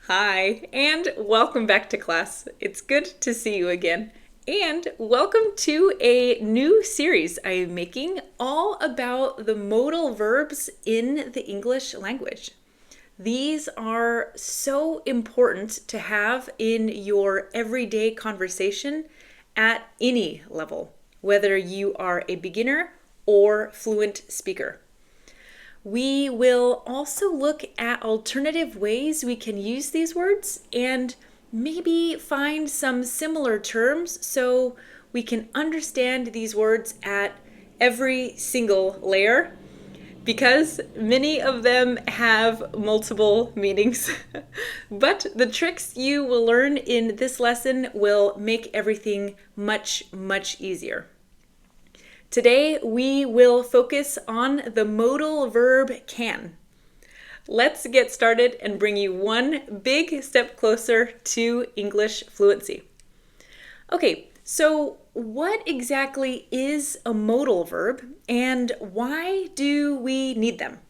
Hi, and welcome back to class. It's good to see you again. And welcome to a new series I am making all about the modal verbs in the English language. These are so important to have in your everyday conversation at any level, whether you are a beginner or fluent speaker. We will also look at alternative ways we can use these words and maybe find some similar terms so we can understand these words at every single layer because many of them have multiple meanings. But the tricks you will learn in this lesson will make everything much, much easier. Today, we will focus on the modal verb can. Let's get started and bring you one big step closer to English fluency. Okay, so what exactly is a modal verb and why do we need them?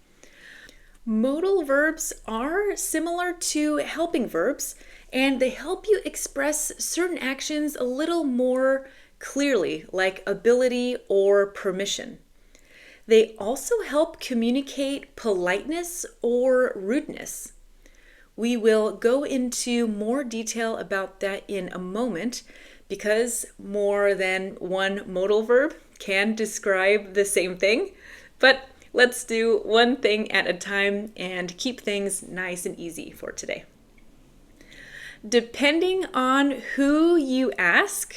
Modal verbs are similar to helping verbs and they help you express certain actions a little more clearly, like ability or permission. They also help communicate politeness or rudeness. We will go into more detail about that in a moment because more than one modal verb can describe the same thing. But let's do one thing at a time and keep things nice and easy for today. Depending on who you ask,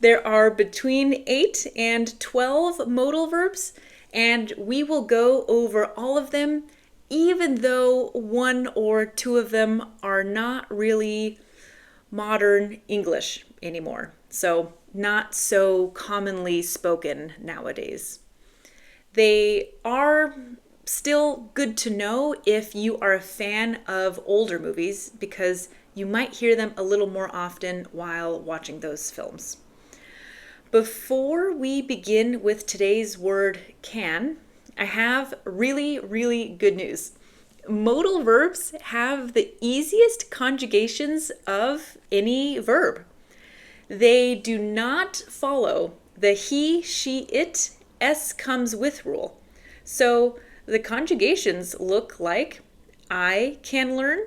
there are between 8 and 12 modal verbs, and we will go over all of them, even though one or two of them are not really modern English anymore, so not so commonly spoken nowadays. They are still good to know if you are a fan of older movies because you might hear them a little more often while watching those films. Before we begin with today's word can, I have really, really good news. Modal verbs have the easiest conjugations of any verb. They do not follow the he, she, it, S comes with rule. So the conjugations look like I can learn,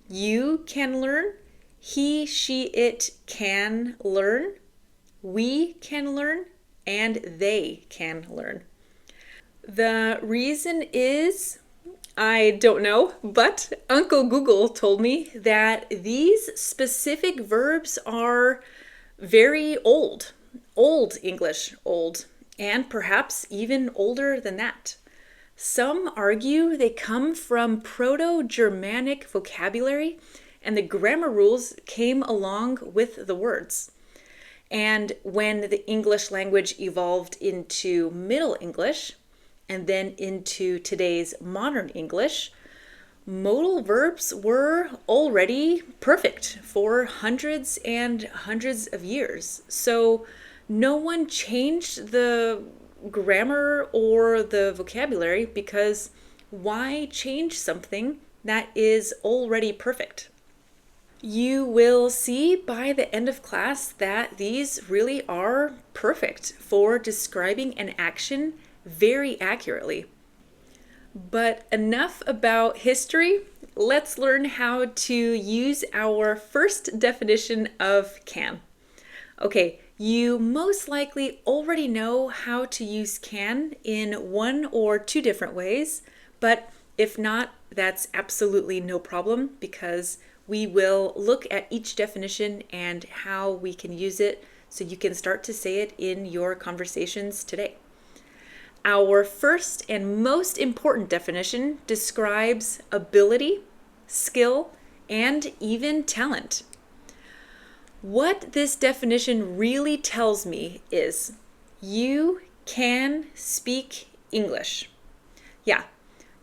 you can learn, he, she, it can learn, we can learn, and they can learn. The reason is, I don't know, but Uncle Google told me that these specific verbs are very old English, old, and perhaps even older than that. Some argue they come from Proto-Germanic vocabulary, and the grammar rules came along with the words. And when the English language evolved into Middle English and then into today's modern English, modal verbs were already perfect for hundreds and hundreds of years. So no one changed the grammar or the vocabulary because why change something that is already perfect? You will see by the end of class that these really are perfect for describing an action very accurately. But enough about history. Let's learn how to use our first definition of can. Okay, you most likely already know how to use can in one or two different ways, but if not, that's absolutely no problem because we will look at each definition and how we can use it so you can start to say it in your conversations today. Our first and most important definition describes ability, skill, and even talent. What this definition really tells me is you can speak English. Yeah,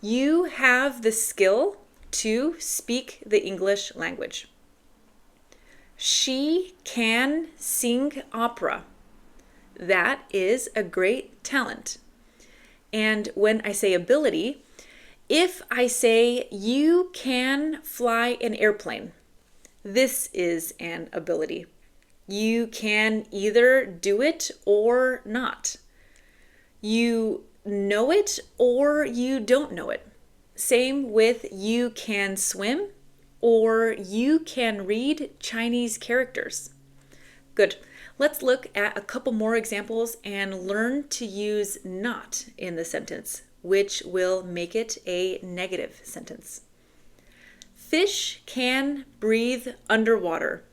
you have the skill to speak the English language. She can sing opera. That is a great talent. And when I say ability, If I say you can fly an airplane, this is an ability. You can either do it or not. You know it or you don't know it. Same with you can swim or you can read Chinese characters. Good. Let's look at a couple more examples and learn to use not in the sentence, which will make it a negative sentence. Fish can breathe underwater.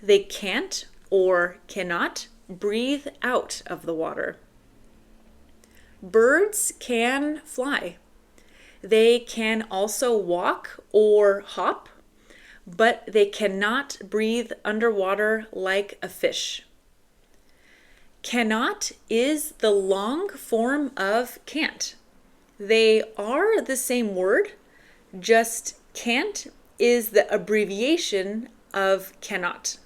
They can't or cannot breathe out of the water. Birds can fly. They can also walk or hop, but they cannot breathe underwater like a fish. Cannot is the long form of can't. They are the same word, just can't is the abbreviation of cannot.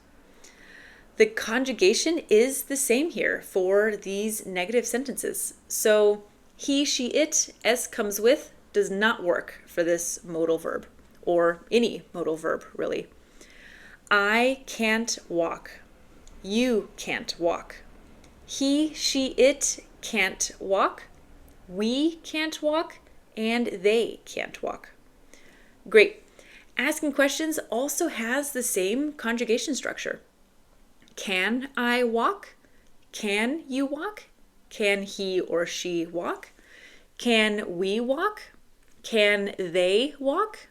The conjugation is the same here for these negative sentences. So he, she, it, s comes with does not work for this modal verb, or any modal verb really. I can't walk. You can't walk. He, she, it can't walk. We can't walk, and they can't walk. Great. Asking questions also has the same conjugation structure. Can I walk? Can you walk? Can he or she walk? Can we walk? Can they walk?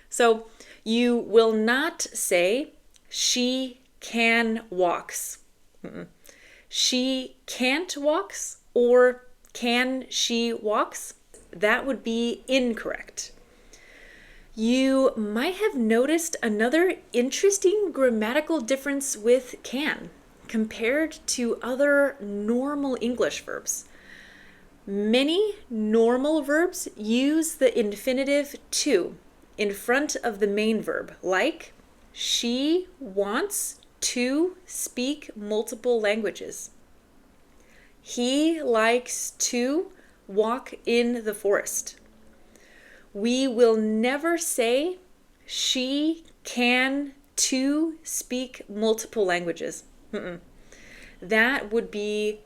So you will not say she can walks. She can't walks or can she walks? That would be incorrect. You might have noticed another interesting grammatical difference with can compared to other normal English verbs. Many normal verbs use the infinitive to in front of the main verb, like she wants to speak multiple languages. He likes to walk in the forest. We will never say she can to speak multiple languages. That would be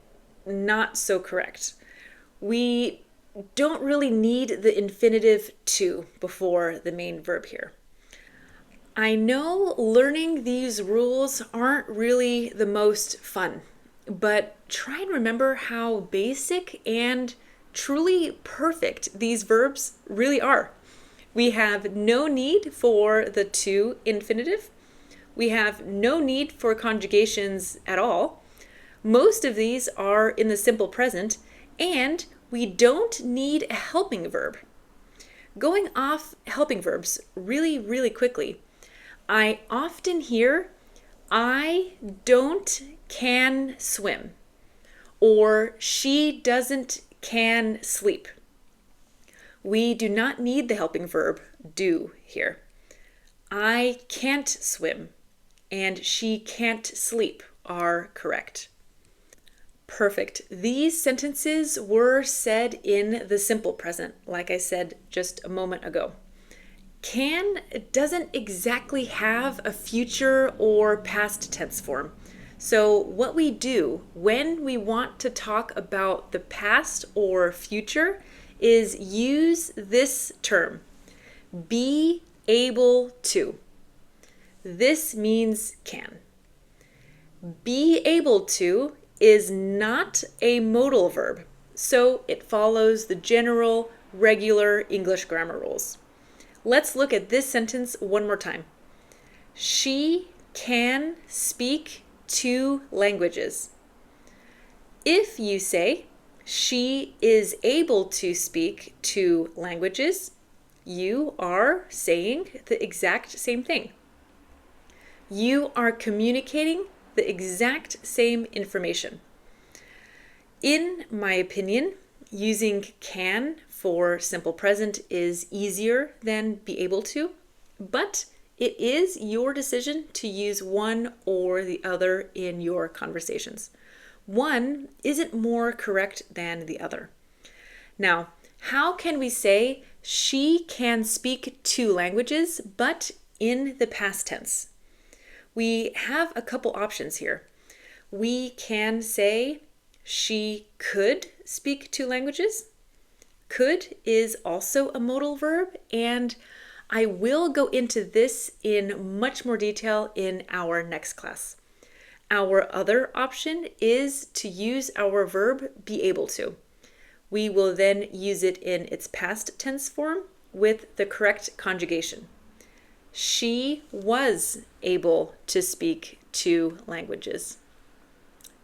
not so correct. We don't really need the infinitive to before the main verb here. I know learning these rules aren't really the most fun, but try and remember how basic and truly perfect these verbs really are. We have no need for the to infinitive. We have no need for conjugations at all. Most of these are in the simple present, and we don't need a helping verb. Going off helping verbs really quickly, I often hear I don't can swim, or she doesn't can sleep. We do not need the helping verb do here. I can't swim and she can't sleep are correct. Perfect. These sentences were said in the simple present, like I said just a moment ago. Can doesn't exactly have a future or past tense form. So what we do when we want to talk about the past or future is use this term, be able to. This means can. Be able to is not a modal verb, so it follows the general, regular English grammar rules. Let's look at this sentence one more time. She can speak 2 languages. If you say she is able to speak 2 languages, you are saying the exact same thing. You are communicating the exact same information. In my opinion, using can for simple present is easier than be able to, but it is your decision to use one or the other in your conversations. One isn't more correct than the other. Now, how can we say She can speak 2 languages, but in the past tense. We have a couple options here. We can say she could speak 2 languages. Could is also a modal verb, and I will go into this in much more detail in our next class. Our other option is to use our verb be able to. We will then use it in its past tense form with the correct conjugation. She was able to speak 2 languages.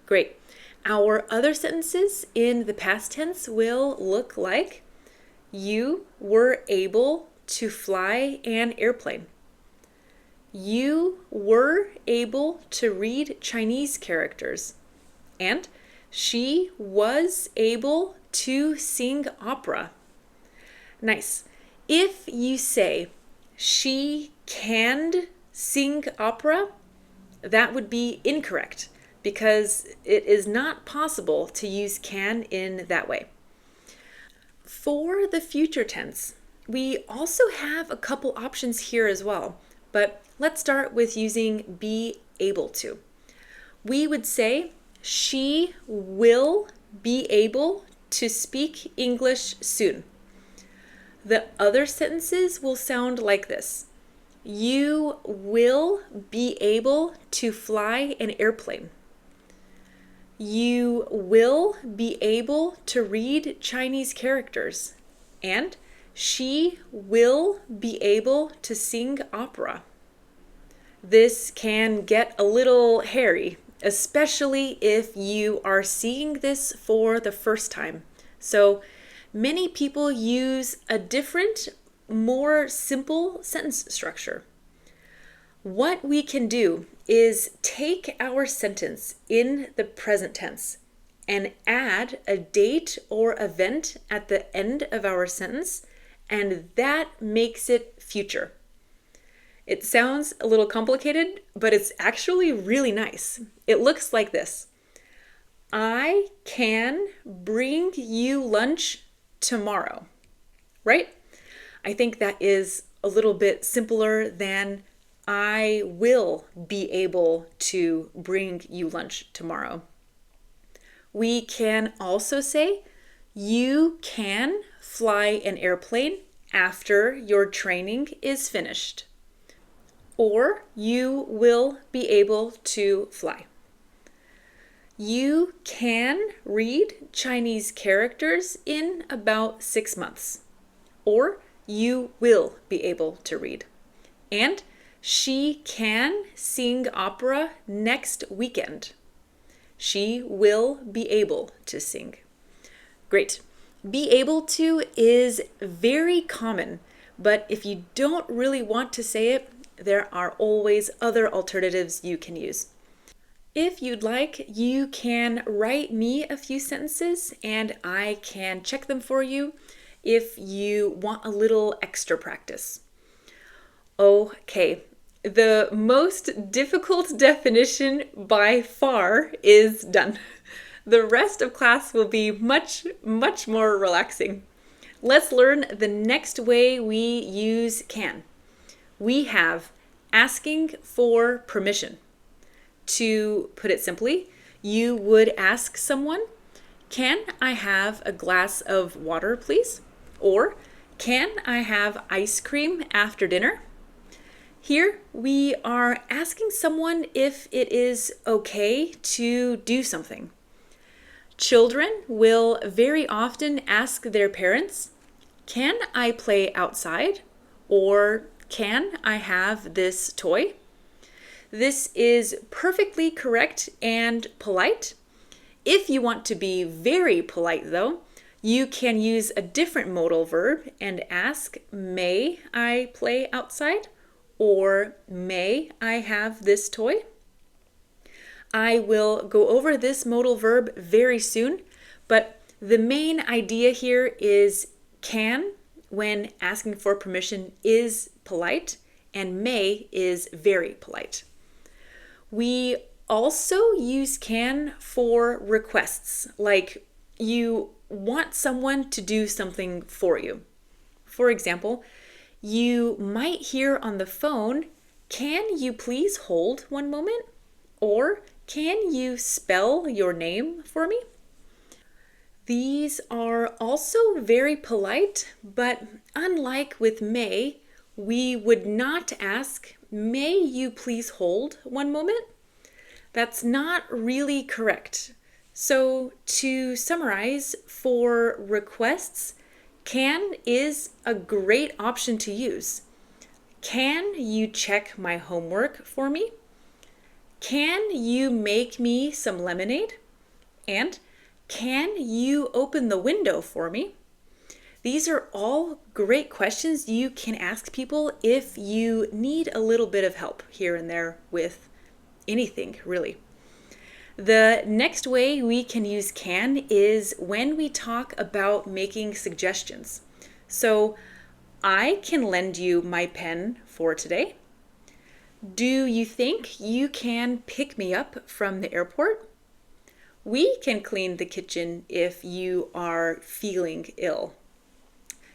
Great. Our other sentences in the past tense will look like you were able to fly an airplane. You were able to read Chinese characters. And she was able to sing opera. Nice. If you say she can sing opera, that would be incorrect because it is not possible to use can in that way. For the future tense, we also have a couple options here as well, but let's start with using be able to. We would say she will be able to speak English soon. The other sentences will sound like this. You will be able to fly an airplane. You will be able to read Chinese characters. And she will be able to sing opera. This can get a little hairy, especially if you are seeing this for the first time. So many people use a different, more simple sentence structure. What we can do is take our sentence in the present tense and add a date or event at the end of our sentence, and that makes it future. It sounds a little complicated, but it's actually really nice. It looks like this. I can bring you lunch tomorrow, right? I think that is a little bit simpler than I will be able to bring you lunch tomorrow. We can also say, you can fly an airplane after your training is finished. Or you will be able to fly. You can read Chinese characters in about 6 months. Or you will be able to read. And she can sing opera next weekend. She will be able to sing. Great. Be able to is very common, but if you don't really want to say it, there are always other alternatives you can use. If you'd like, you can write me a few sentences and I can check them for you if you want a little extra practice. Okay, the most difficult definition by far is done. The rest of class will be much, much more relaxing. Let's learn the next way we use can. We have asking for permission. To put it simply, you would ask someone, can I have a glass of water, please? Or, can I have ice cream after dinner? Here, we are asking someone if it is okay to do something. Children will very often ask their parents, can I play outside? Or, can I have this toy? This is perfectly correct and polite. If you want to be very polite though, you can use a different modal verb and ask, may I play outside? Or may I have this toy? I will go over this modal verb very soon, but the main idea here is can, when asking for permission, is polite, and may is very polite. We also use can for requests, like you want someone to do something for you. For example, you might hear on the phone, "Can you please hold one moment?" Or, "Can you spell your name for me?" These are also very polite, but unlike with may, we would not ask, "May you please hold one moment?" That's not really correct. So, to summarize, for requests, can is a great option to use. Can you check my homework for me? Can you make me some lemonade? And can you open the window for me? These are all great questions you can ask people if you need a little bit of help here and there with anything, really. The next way we can use can is when we talk about making suggestions. So, I can lend you my pen for today. Do you think you can pick me up from the airport? We can clean the kitchen if you are feeling ill.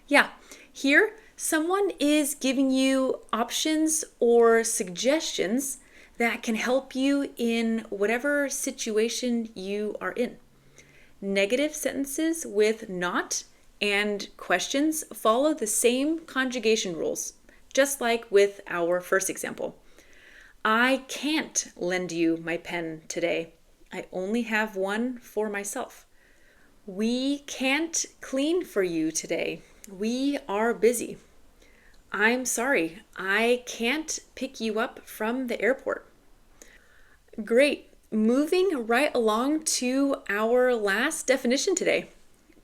Yeah, here someone is giving you options or suggestions that can help you in whatever situation you are in. Negative sentences with not and questions follow the same conjugation rules, just like with our first example. I can't lend you my pen today. I only have one for myself. We can't clean for you today. We are busy. I'm sorry, I can't pick you up from the airport. Great. Moving right along to our last definition today.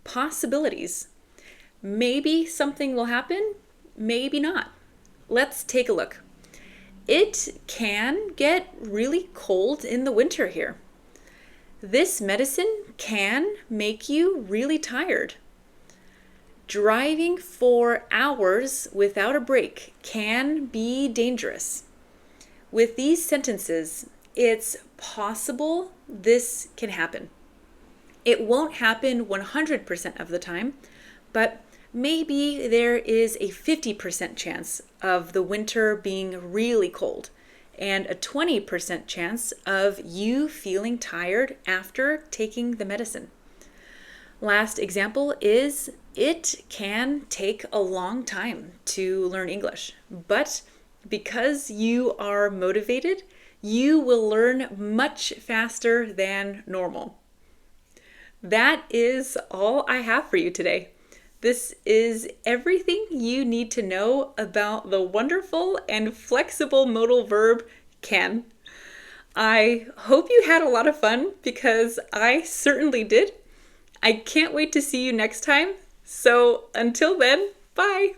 Possibilities. Maybe something will happen, maybe not. Let's take a look. It can get really cold in the winter here. This medicine can make you really tired. Driving for hours without a break can be dangerous. With these sentences, it's possible this can happen. It won't happen 100% of the time, but maybe there is a 50% chance of the winter being really cold and a 20% chance of you feeling tired after taking the medicine. Last example is it can take a long time to learn English, but because you are motivated, you will learn much faster than normal. That is all I have for you today. This is everything you need to know about the wonderful and flexible modal verb can. I hope you had a lot of fun because I certainly did. I can't wait to see you next time. So until then, bye.